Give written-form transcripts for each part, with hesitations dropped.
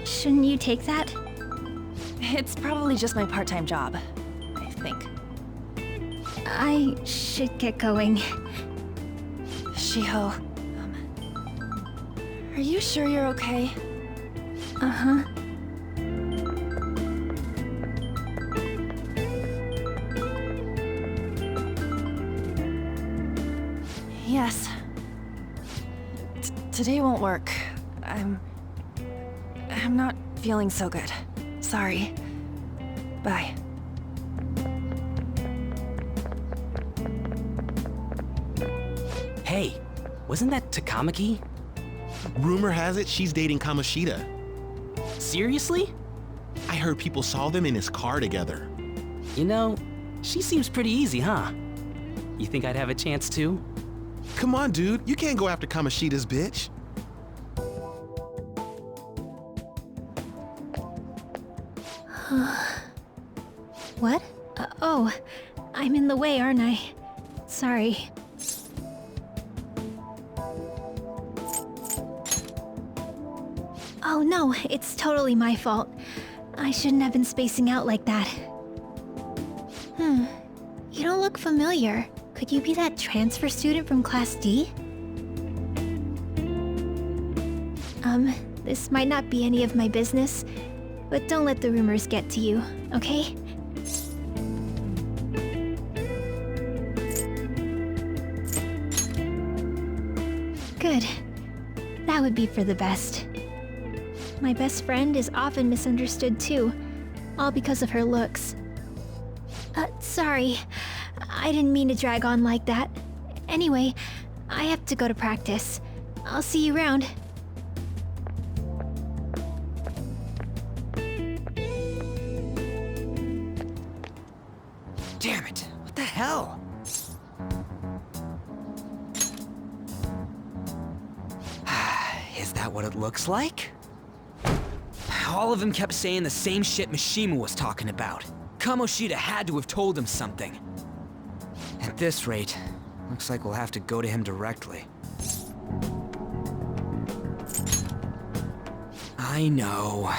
Shouldn't you take that? It's probably just my part-time job, I think. I should get going. Shiho, are you sure you're okay? Uh-huh. Yes. Today won't work. I'm not feeling so good. Sorry. Bye. Hey, wasn't that Takamaki? Rumor has it she's dating Kamoshida. Seriously? I heard people saw them in his car together. You know, she seems pretty easy, huh? You think I'd have a chance too? Come on, dude. You can't go after Kamoshida's bitch. What? Oh, I'm in the way, aren't I? Sorry. Oh no, it's totally my fault. I shouldn't have been spacing out like that. You don't look familiar. Could you be that transfer student from Class D? This might not be any of my business, but don't let the rumors get to you, okay? Good. That would be for the best. My best friend is often misunderstood too, all because of her looks. Sorry. I didn't mean to drag on like that. Anyway, I have to go to practice. I'll see you around. Damn it! What the hell? Is that what it looks like? All of them kept saying the same shit Mishima was talking about. Kamoshida had to have told him something. At this rate, looks like we'll have to go to him directly. I know.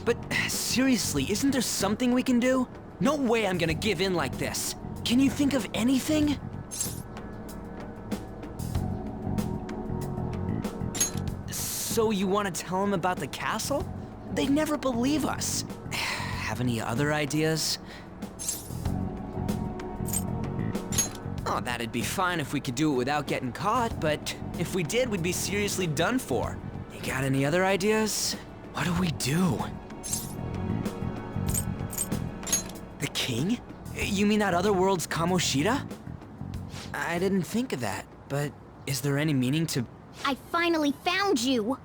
But seriously, isn't there something we can do? No way I'm gonna give in like this. Can you think of anything? So you want to tell him about the castle? They'd never believe us. Have any other ideas? Oh, that'd be fine if we could do it without getting caught, but if we did, we'd be seriously done for. You got any other ideas? What do we do? The king? You mean that other world's Kamoshida? I didn't think of that, but is there any meaning to... I finally found you!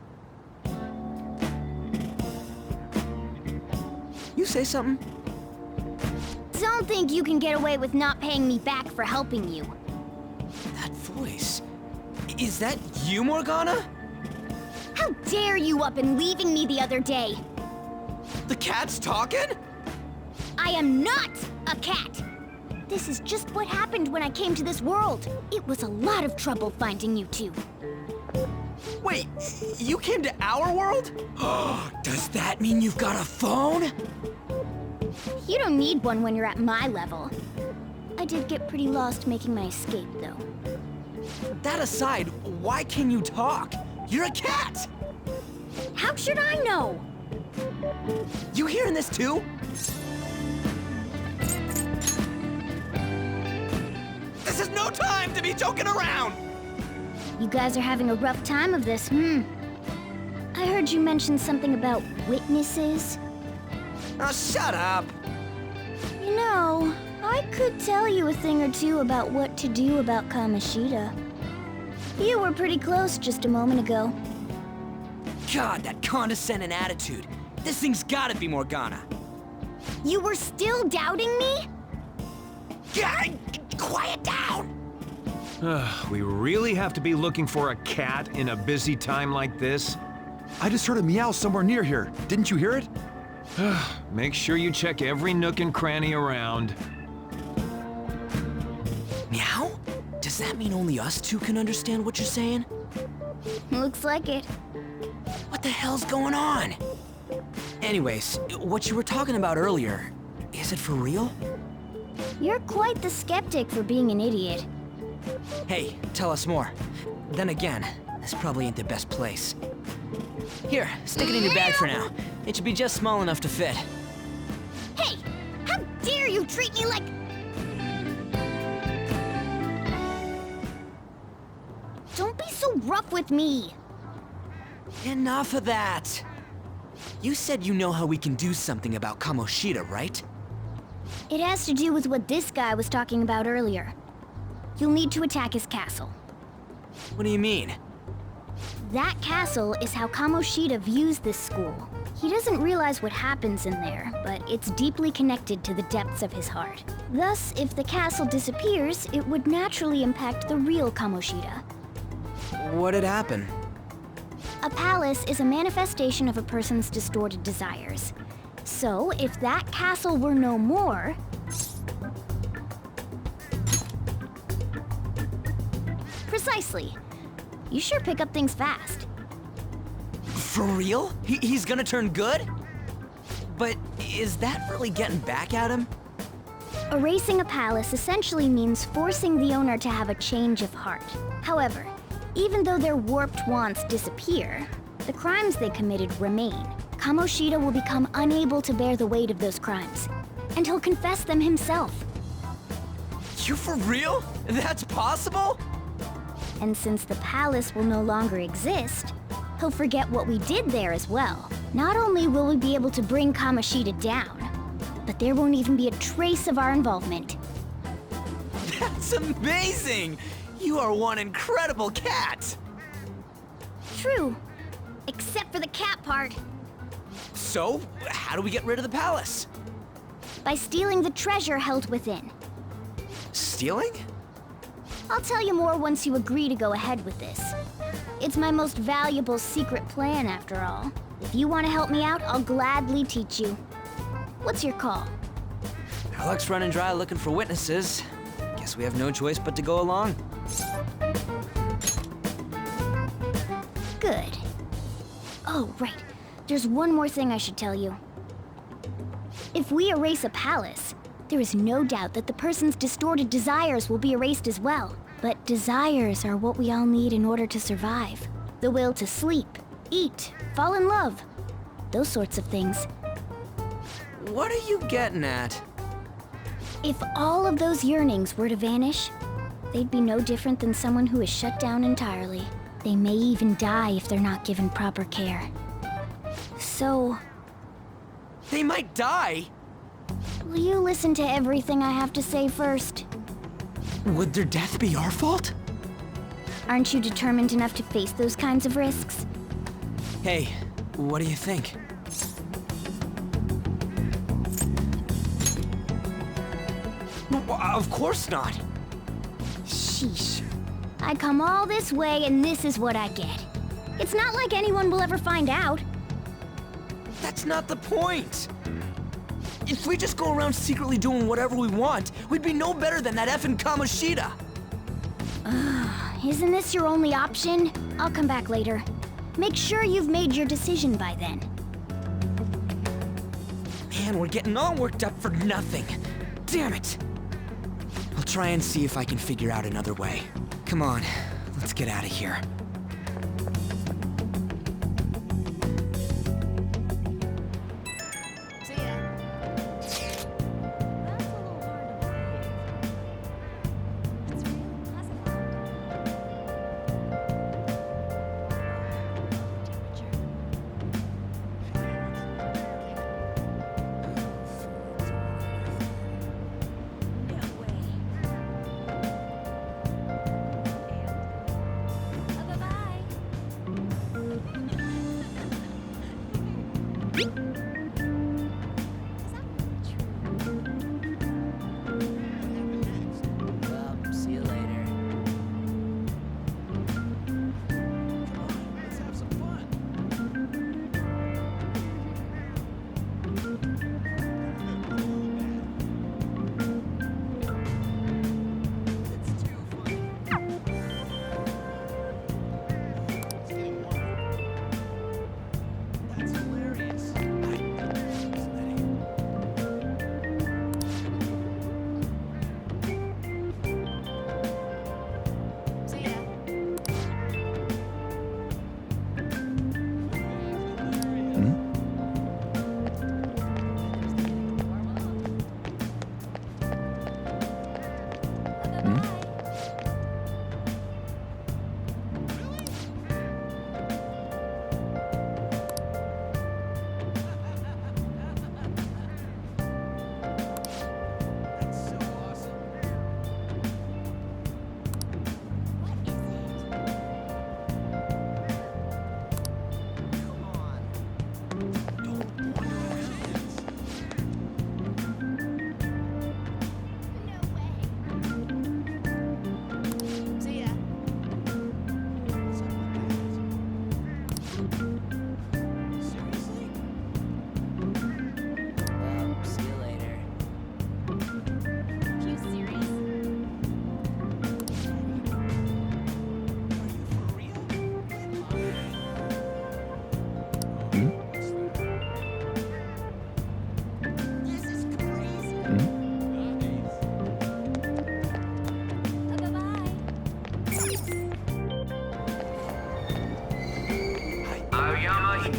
You say something? Don't think you can get away with not paying me back for helping you. That voice... Is that you, Morgana? How dare you up and leaving me the other day? The cat's talking? I am not a cat! This is just what happened when I came to this world. It was a lot of trouble finding you two. Wait, you came to our world? Does that mean you've got a phone? You don't need one when you're at my level. I did get pretty lost making my escape, though. That aside, why can you talk? You're a cat! How should I know? You hearing this too? This is no time to be joking around! You guys are having a rough time of this, I heard you mention something about witnesses. Oh, shut up! You know, I could tell you a thing or two about what to do about Kamoshida. You were pretty close just a moment ago. God, that condescending attitude. This thing's gotta be Morgana. You were still doubting me? Yeah, quiet down! We really have to be looking for a cat in a busy time like this? I just heard a meow somewhere near here. Didn't you hear it? Make sure you check every nook and cranny around. Meow? Does that mean only us two can understand what you're saying? Looks like it. What the hell's going on? Anyways, what you were talking about earlier, is it for real? You're quite the skeptic for being an idiot. Hey, tell us more. Then again, this probably ain't the best place. Here, stick it in your bag for now. It should be just small enough to fit. Hey! How dare you treat me like... Don't be so rough with me! Enough of that! You said you know how we can do something about Kamoshida, right? It has to do with what this guy was talking about earlier. You'll need to attack his castle. What do you mean? That castle is how Kamoshida views this school. He doesn't realize what happens in there, but it's deeply connected to the depths of his heart. Thus, if the castle disappears, it would naturally impact the real Kamoshida. What'd happen? A palace is a manifestation of a person's distorted desires. So, if that castle were no more... Precisely. You sure pick up things fast. For real? He's gonna turn good? But is that really getting back at him? Erasing a palace essentially means forcing the owner to have a change of heart. However, even though their warped wants disappear, the crimes they committed remain. Kamoshida will become unable to bear the weight of those crimes, and he'll confess them himself. You for real? That's possible? And since the palace will no longer exist, he'll forget what we did there as well. Not only will we be able to bring Kamoshida down, but there won't even be a trace of our involvement. That's amazing! You are one incredible cat! True. Except for the cat part. So, how do we get rid of the palace? By stealing the treasure held within. Stealing? I'll tell you more once you agree to go ahead with this. It's my most valuable secret plan, after all. If you want to help me out, I'll gladly teach you. What's your call? Our luck's running dry looking for witnesses. Guess we have no choice but to go along. Good. Oh, right. There's one more thing I should tell you. If we erase a palace, there is no doubt that the person's distorted desires will be erased as well. But desires are what we all need in order to survive. The will to sleep, eat, fall in love. Those sorts of things. What are you getting at? If all of those yearnings were to vanish, they'd be no different than someone who is shut down entirely. They may even die if they're not given proper care. So... They might die? will you listen to everything I have to say first? Would their death be our fault? Aren't you determined enough to face those kinds of risks? Hey, what do you think? Of course not. Sheesh. I come all this way and this is what I get. It's not like anyone will ever find out. That's not the point. If we just go around secretly doing whatever we want, we'd be no better than that effing Kamoshida. Isn't this your only option? I'll come back later. Make sure you've made your decision by then. Man, we're getting all worked up for nothing. Damn it. I'll try and see if I can figure out another way. Come on, let's get out of here.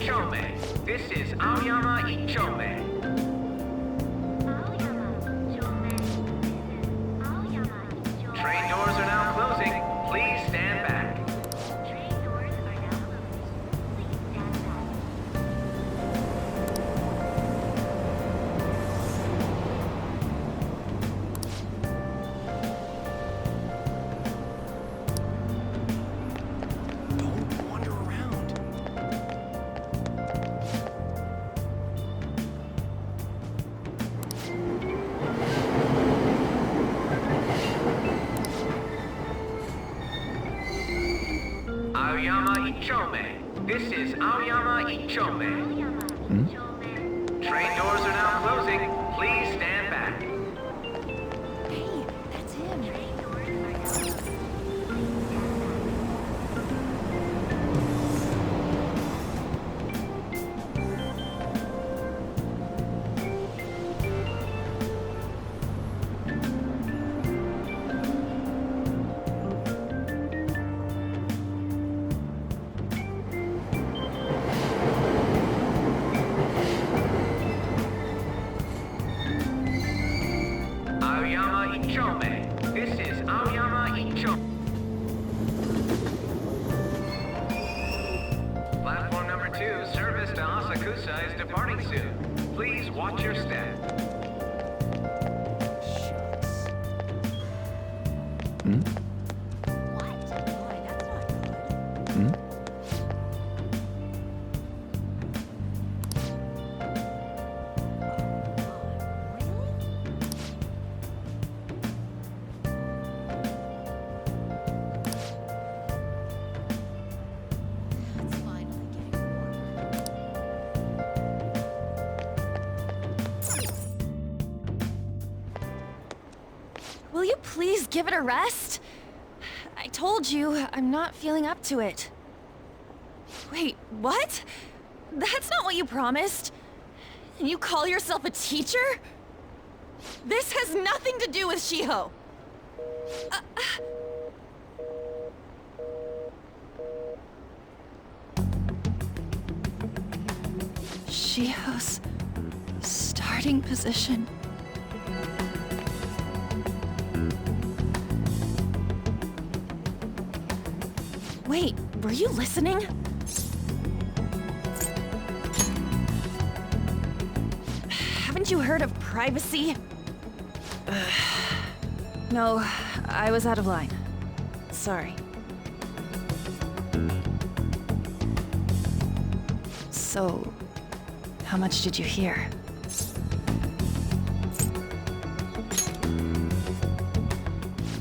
Ichome. This is Aoyama Ichome. Train doors are now closing. Please stand back. Don't wander around. Aoyama Ichome. This is Aoyama Ichome. Train doors are now closing. Please stand back. Hey, that's him. Aoyama Ichome. This is Aoyama Ichome. Platform number 2, service to Asakusa is departing soon. Please watch your step. Will you please give it a rest? I told you, I'm not feeling up to it. Wait, what? That's not what you promised. And you call yourself a teacher? This has nothing to do with Shiho. Shiho's starting position. Wait, were you listening? Haven't you heard of privacy? No, I was out of line. Sorry. So, how much did you hear?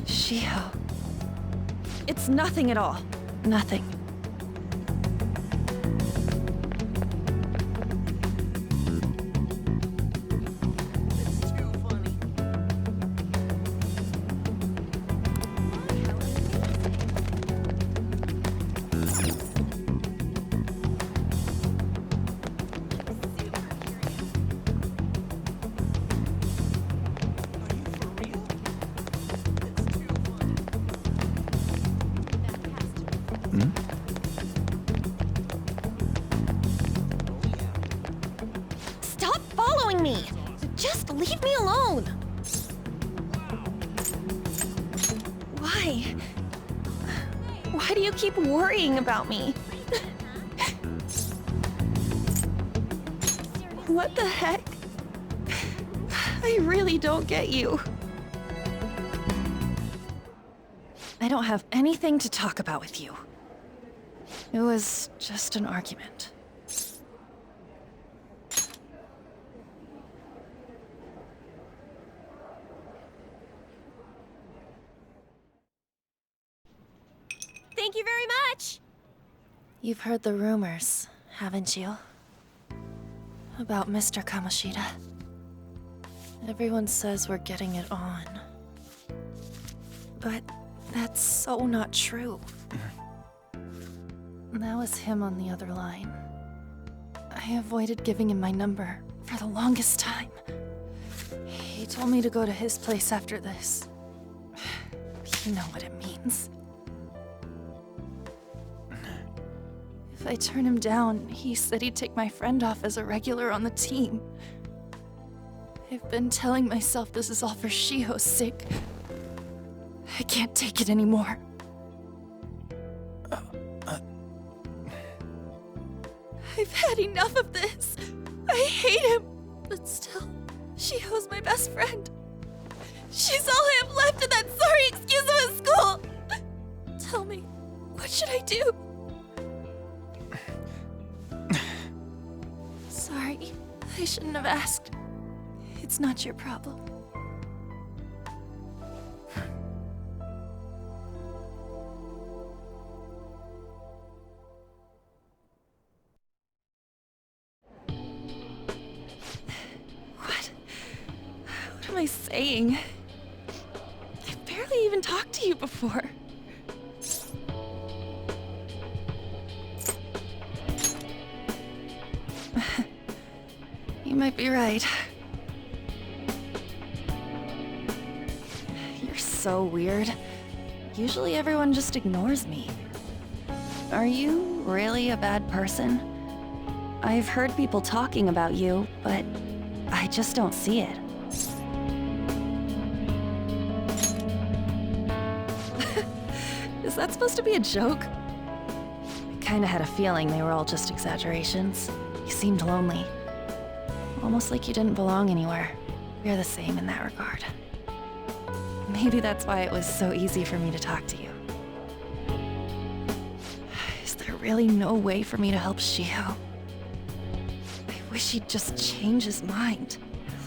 Shiho. It's nothing at all. Nothing. Stop following me! Just leave me alone! Why? Why do you keep worrying about me? What the heck? I really don't get you. I don't have anything to talk about with you. It was just an argument. Thank you very much! You've heard the rumors, haven't you? About Mr. Kamoshida. Everyone says we're getting it on. But that's so not true. That was him on the other line. I avoided giving him my number for the longest time. He told me to go to his place after this. You know what it means. If I turn him down, he said he'd take my friend off as a regular on the team. I've been telling myself this is all for Shiho's sake. I can't take it anymore. I've had enough of this. I hate him. But still, Shiho's my best friend. She's all I have left in that sorry excuse of a school. Tell me, what should I do? Sorry, I shouldn't have asked. It's not your problem. What am I saying? I've barely even talked to you before. You might be right. You're so weird. Usually everyone just ignores me. Are you really a bad person? I've heard people talking about you, but I just don't see it. Is that supposed to be a joke? I kinda had a feeling they were all just exaggerations. You seemed lonely. Almost like you didn't belong anywhere. We're the same in that regard. Maybe that's why it was so easy for me to talk to you. Is there really no way for me to help Shiho? I wish he'd just change his mind.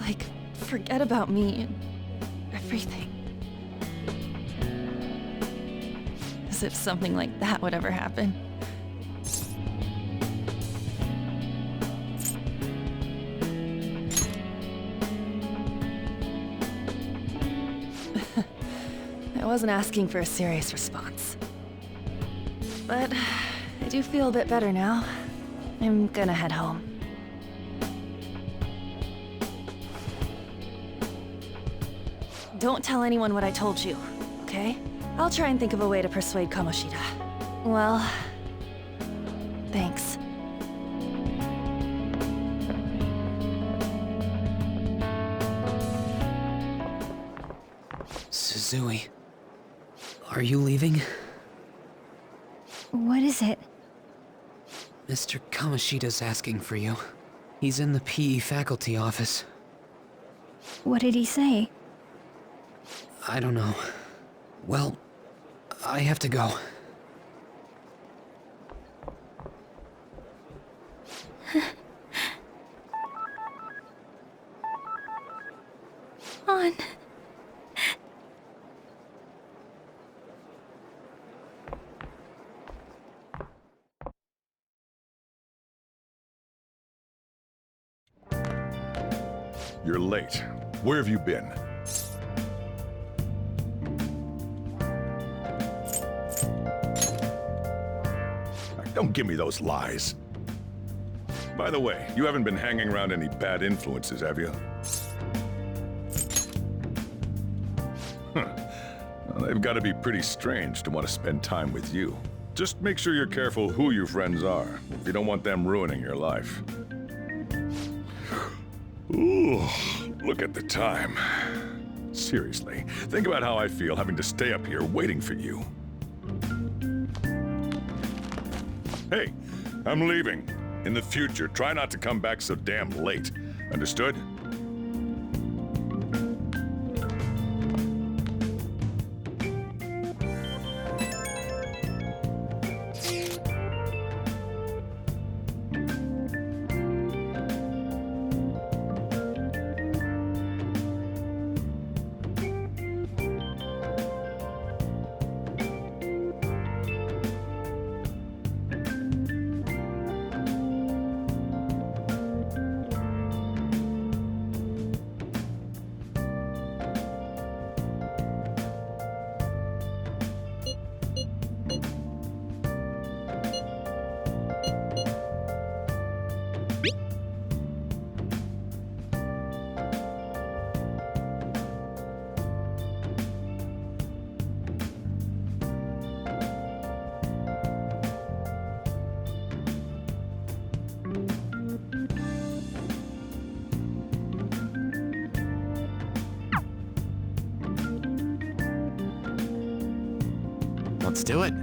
Like, forget about me and everything. As if something like that would ever happen. I wasn't asking for a serious response. But I do feel a bit better now. I'm gonna head home. Don't tell anyone what I told you, okay? I'll try and think of a way to persuade Kamoshida. Well, thanks. Suzui, are you leaving? What is it? Mr. Kamoshida's asking for you. He's in the PE faculty office. What did he say? I don't know. Well, I have to go. On. You're late. Where have you been? Don't give me those lies. By the way, you haven't been hanging around any bad influences, have you? Huh. Well, they've got to be pretty strange to want to spend time with you. Just make sure you're careful who your friends are, if you don't want them ruining your life. Ooh, look at the time. Seriously, think about how I feel having to stay up here waiting for you. Hey, I'm leaving. In the future, try not to come back so damn late. Understood? Let's do it.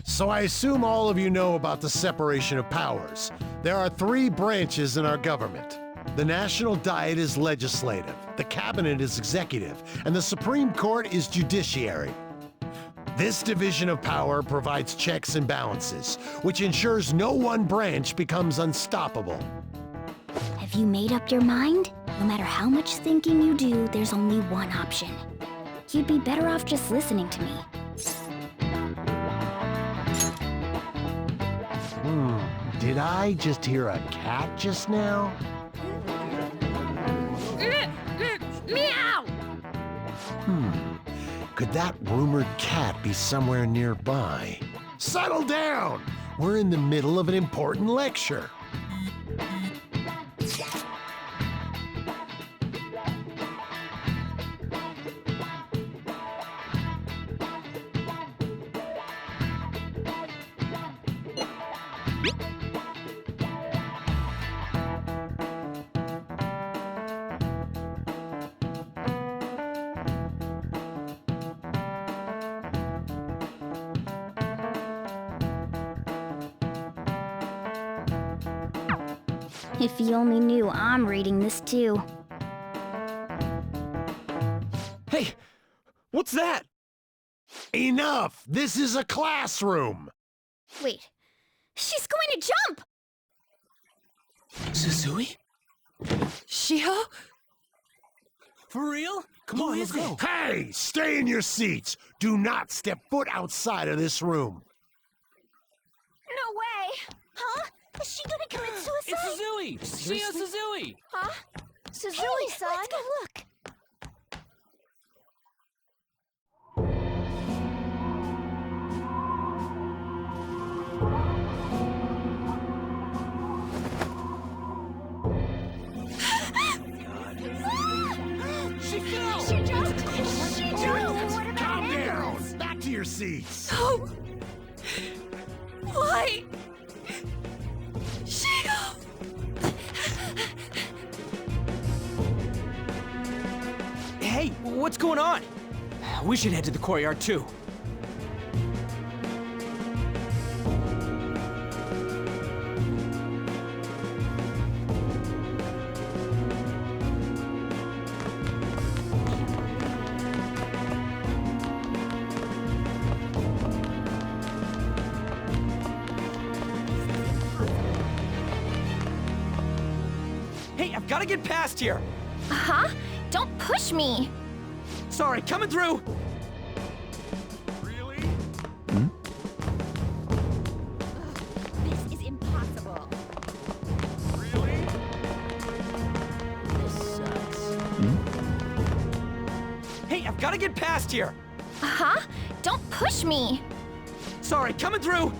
So I assume all of you know about the separation of powers. There are 3 branches in our government. The National Diet is legislative, the Cabinet is executive, and the Supreme Court is judiciary. This division of power provides checks and balances, which ensures no one branch becomes unstoppable. Have you made up your mind? No matter how much thinking you do, there's only one option. You'd be better off just listening to me. Did I just hear a cat just now? Meow! Could that rumored cat be somewhere nearby? Settle down! We're in the middle of an important lecture. If you only knew I'm reading this too. Hey, what's that? Enough! This is a classroom! Wait, she's going to jump! Suzui? Shio? For real? Come on, let's go. Hey! Stay in your seats! Do not step foot outside of this room! No way! Huh? Is she gonna commit suicide? It's Suzui! Shio Suzui! Huh? Suzui-san? Let's go look. She fell! She jumped! She jumped! Calm down! Back to your seats! Oh! Why? Shio! Hey, what's going on? We should head to the courtyard too. Hey, I've got to get past here. Huh? Don't push me! Sorry, coming through. Really? This is impossible. Really? This sucks. Hey, I've got to get past here. Huh? Don't push me! Sorry, coming through.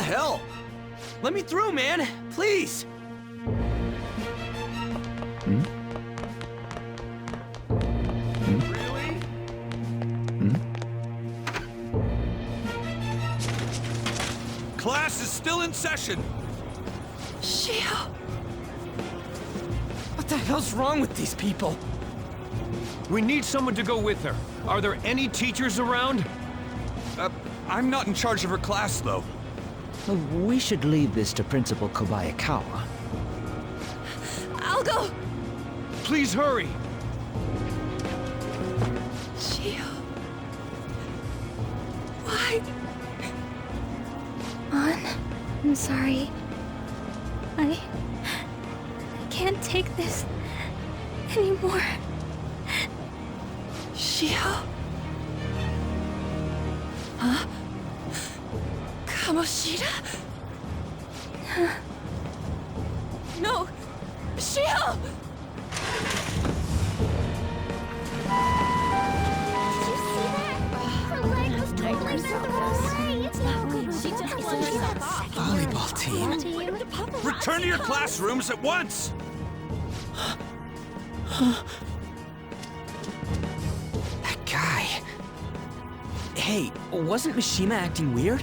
the hell? Let me through, man! Please! Really? Class is still in session. Shio! What the hell's wrong with these people? We need someone to go with her. Are there any teachers around? I'm not in charge of her class, though. We should leave this to Principal Kobayakawa. I'll go! Please hurry! Shio... Why? I'm sorry. I can't take this anymore. Shio? Huh? Kamoshida? No! Shio! Did you see that? Her leg was totally thrown away. It's not good. She just blew herself off. Volleyball team. Return to your classrooms at once! That guy. Hey, wasn't Mishima acting weird?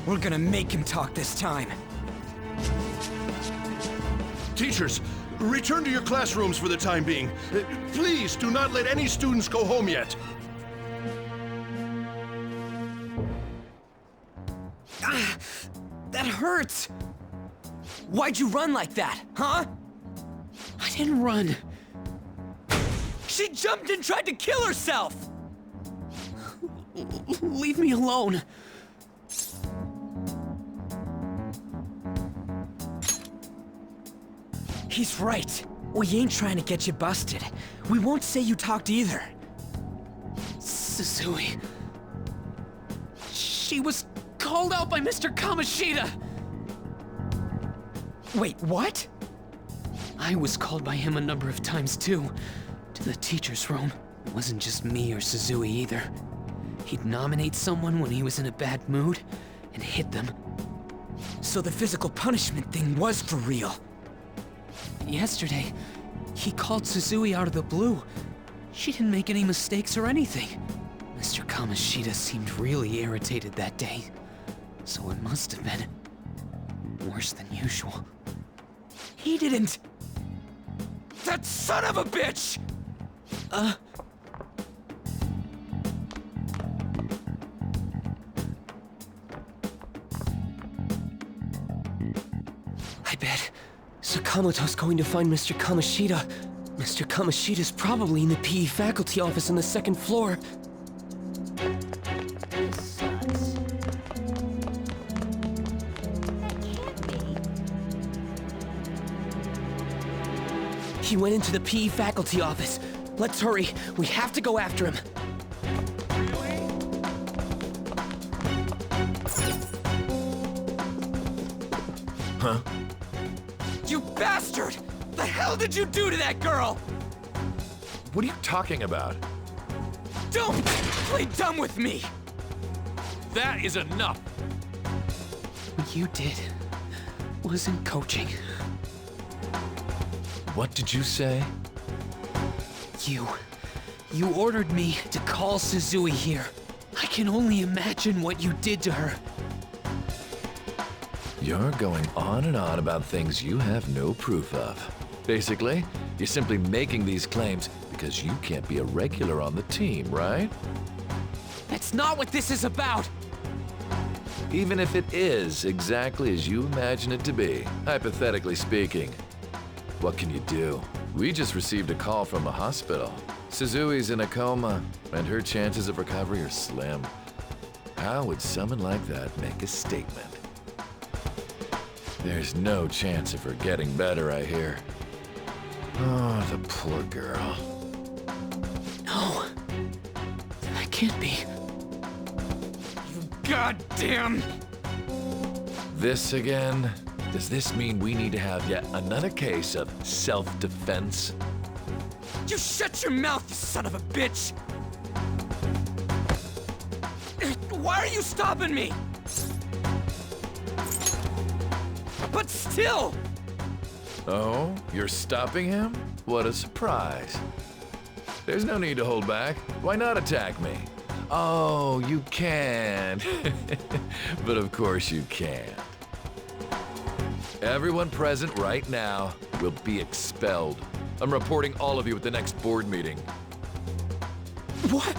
We're gonna make him talk this time. Teachers, return to your classrooms for the time being. Please do not let any students go home yet. Ah, that hurts! Why'd you run like that, huh? I didn't run. She jumped and tried to kill herself! Leave me alone. He's right. We ain't trying to get you busted. We won't say you talked either. Suzui. She was called out by Mr. Kamoshida. Wait, what? I was called by him a number of times too. To the teacher's room. It wasn't just me or Suzui either. He'd nominate someone when he was in a bad mood and hit them. So the physical punishment thing was for real. Yesterday, he called Suzui out of the blue. She didn't make any mistakes or anything. Mr. Kamoshida seemed really irritated that day. So it must have been worse than usual. He didn't... That son of a bitch! I bet Sakamoto's going to find Mr. Kamoshida. Mr. Kamoshida's probably in the PE faculty office on the second floor. He went into the PE faculty office. Let's hurry. We have to go after him. Huh? You bastard! The hell did you do to that girl? What are you talking about? Don't play dumb with me! That is enough! What you did wasn't coaching. What did you say? You ordered me to call Suzui here. I can only imagine what you did to her. You're going on and on about things you have no proof of. Basically, you're simply making these claims because you can't be a regular on the team, right? That's not what this is about! Even if it is exactly as you imagine it to be, hypothetically speaking, what can you do? We just received a call from a hospital. Suzui's in a coma, and her chances of recovery are slim. How would someone like that make a statement? There's no chance of her getting better, I hear. Oh, the poor girl. No. That can't be. You goddamn... This again? Does this mean we need to have yet another case of self-defense? You shut your mouth, you son of a bitch! Why are you stopping me? But still! Oh, you're stopping him? What a surprise. There's no need to hold back. Why not attack me? Oh, you can. But of course you can't. Everyone present right now will be expelled. I'm reporting all of you at the next board meeting. What?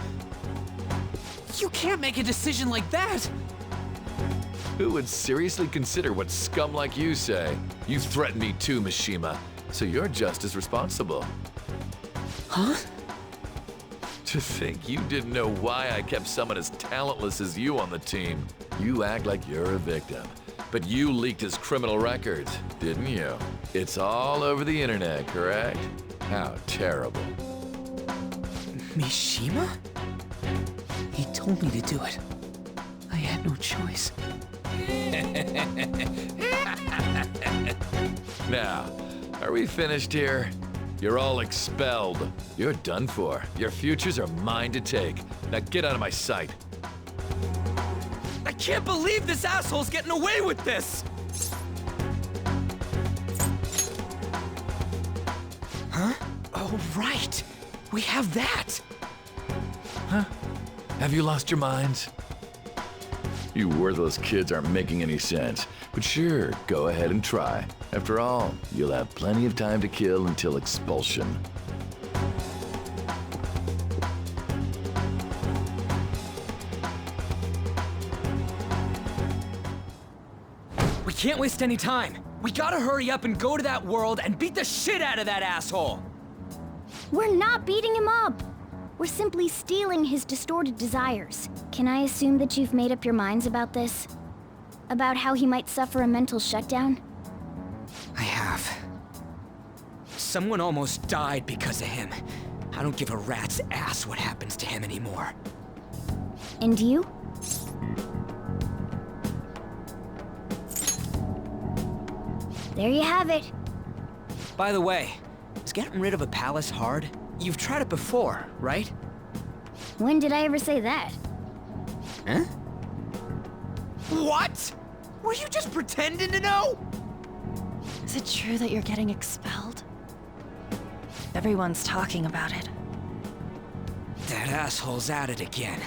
You can't make a decision like that! Who would seriously consider what scum like you say? You threatened me too, Mishima, so you're just as responsible. Huh? To think you didn't know why I kept someone as talentless as you on the team. You act like you're a victim, but you leaked his criminal records, didn't you? It's all over the internet, correct? How terrible. Mishima? He told me to do it. I had no choice. Now, are we finished here? You're all expelled. You're done for. Your futures are mine to take. Now get out of my sight. I can't believe this asshole's getting away with this! Huh? Oh, right. We have that. Huh? Have you lost your minds? You worthless kids aren't making any sense. But sure, go ahead and try. After all, you'll have plenty of time to kill until expulsion. We can't waste any time. We gotta hurry up and go to that world and beat the shit out of that asshole! We're not beating him up. We're simply stealing his distorted desires. Can I assume that you've made up your minds about this? About how he might suffer a mental shutdown? I have. Someone almost died because of him. I don't give a rat's ass what happens to him anymore. And you? There you have it. By the way, is getting rid of a palace hard? You've tried it before, right? When did I ever say that? Huh? What? Were you just pretending to know? Is it true that you're getting expelled? Everyone's talking about it. That asshole's at it again.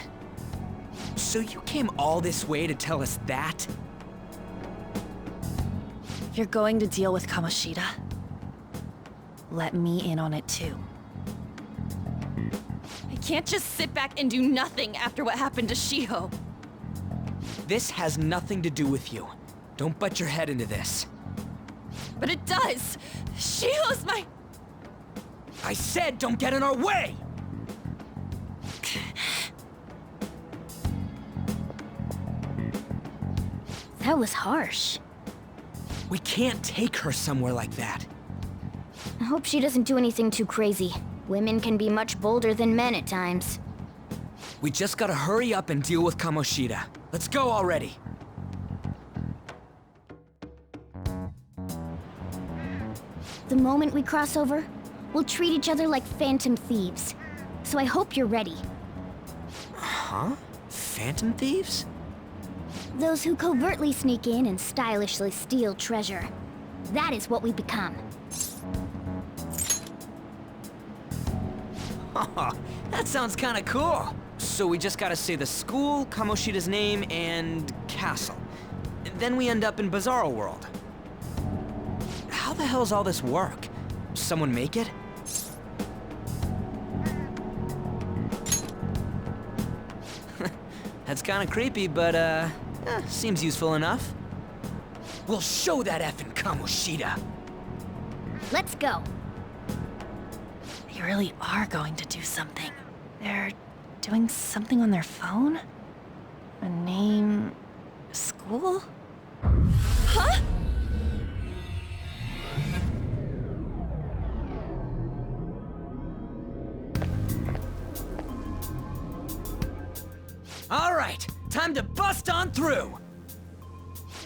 So you came all this way to tell us that? If you're going to deal with Kamoshida, let me in on it too. I can't just sit back and do nothing after what happened to Shiho. This has nothing to do with you. Don't butt your head into this. But it does! Shiho's my... I said don't get in our way! That was harsh. We can't take her somewhere like that. I hope she doesn't do anything too crazy. Women can be much bolder than men at times. We just gotta hurry up and deal with Kamoshida. Let's go already. The moment we cross over, we'll treat each other like phantom thieves. So I hope you're ready. Huh? Phantom thieves? Those who covertly sneak in and stylishly steal treasure. That is what we become. That sounds kinda cool. So we just gotta say the school, Kamoshida's name, and castle. Then we end up in Bizarro World. How the hell's all this work? Someone make it? That's kinda creepy, but seems useful enough. We'll show that effing Kamoshida. Let's go. They really are going to do something. They're doing something on their phone? A name... a school? Huh? All right, time to bust on through.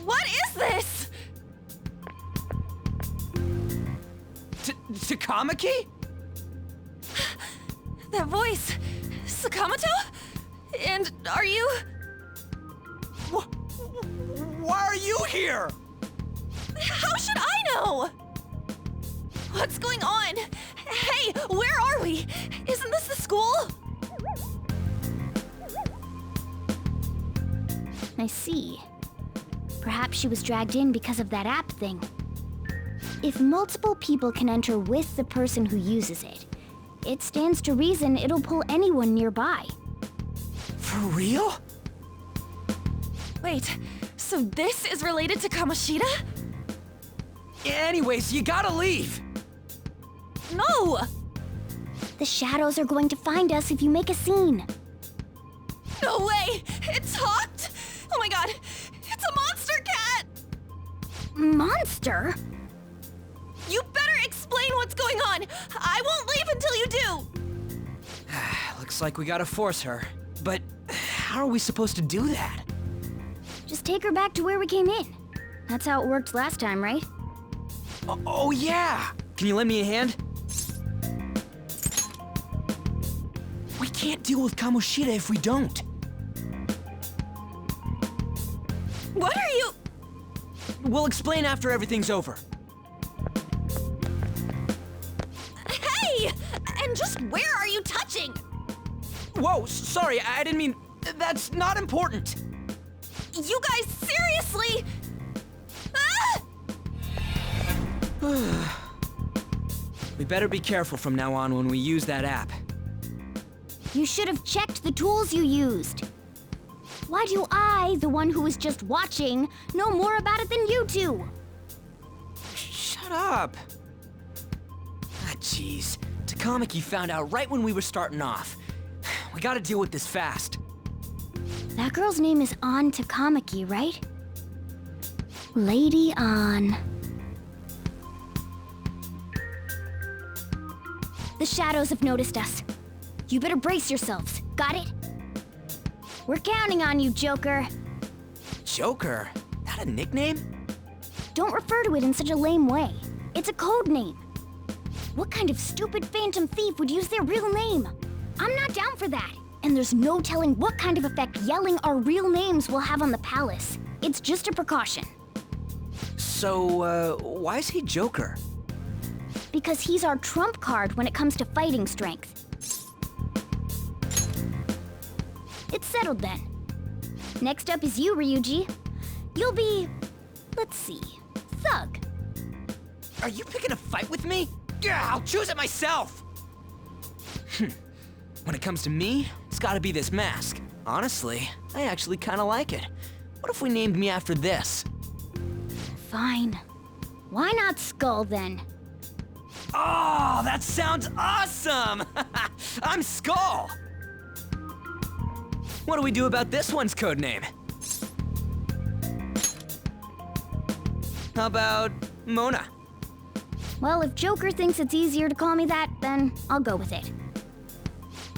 What is this? Takamaki? That voice... Sakamoto? And are you... Why are you here? How should I know? What's going on? Hey, where are we? Isn't this the school? I see. Perhaps she was dragged in because of that app thing. If multiple people can enter with the person who uses it, it stands to reason it'll pull anyone nearby. For real? Wait, so this is related to Kamoshida? Anyways, you gotta leave! No! The shadows are going to find us if you make a scene. No way! It talked? Oh my god! It's a monster cat! Monster? You better explain what's going on! I won't leave until you do! Looks like we gotta force her. But how are we supposed to do that? Just take her back to where we came in. That's how it worked last time, right? Oh yeah! Can you lend me a hand? We can't deal with Kamoshida if we don't. What are you... We'll explain after everything's over. Hey! And just where are you touching? Whoa, sorry, I didn't mean... That's not important. You guys, seriously? Ah! We better be careful from now on when we use that app. You should have checked the tools you used. Why do I, the one who was just watching, know more about it than you two? Shut up. Ah, jeez. Takamaki found out right when we were starting off. We gotta deal with this fast. That girl's name is An Takamaki, right? Lady An. The shadows have noticed us. You better brace yourselves. Got it? We're counting on you, Joker. Joker? That a nickname? Don't refer to it in such a lame way. It's a code name. What kind of stupid phantom thief would use their real name? I'm not down for that. And there's no telling what kind of effect yelling our real names will have on the palace. It's just a precaution. So, why is he Joker? Because he's our trump card when it comes to fighting strength. It's settled then. Next up is you, Ryuji. You'll be... let's see... Thug. Are you picking a fight with me? Yeah, I'll choose it myself! When it comes to me, it's gotta be this mask. Honestly, I actually kinda like it. What if we named me after this? Fine. Why not Skull, then? Oh, that sounds awesome! I'm Skull! What do we do about this one's codename? How about Mona? Well, if Joker thinks it's easier to call me that, then I'll go with it.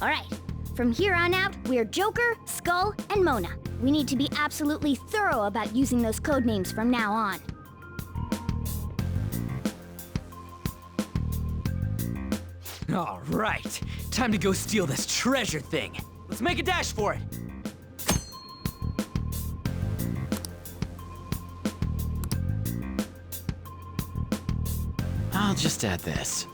All right, from here on out, we're Joker, Skull, and Mona. We need to be absolutely thorough about using those codenames from now on. All right, time to go steal this treasure thing. Let's make a dash for it. I'll just add this.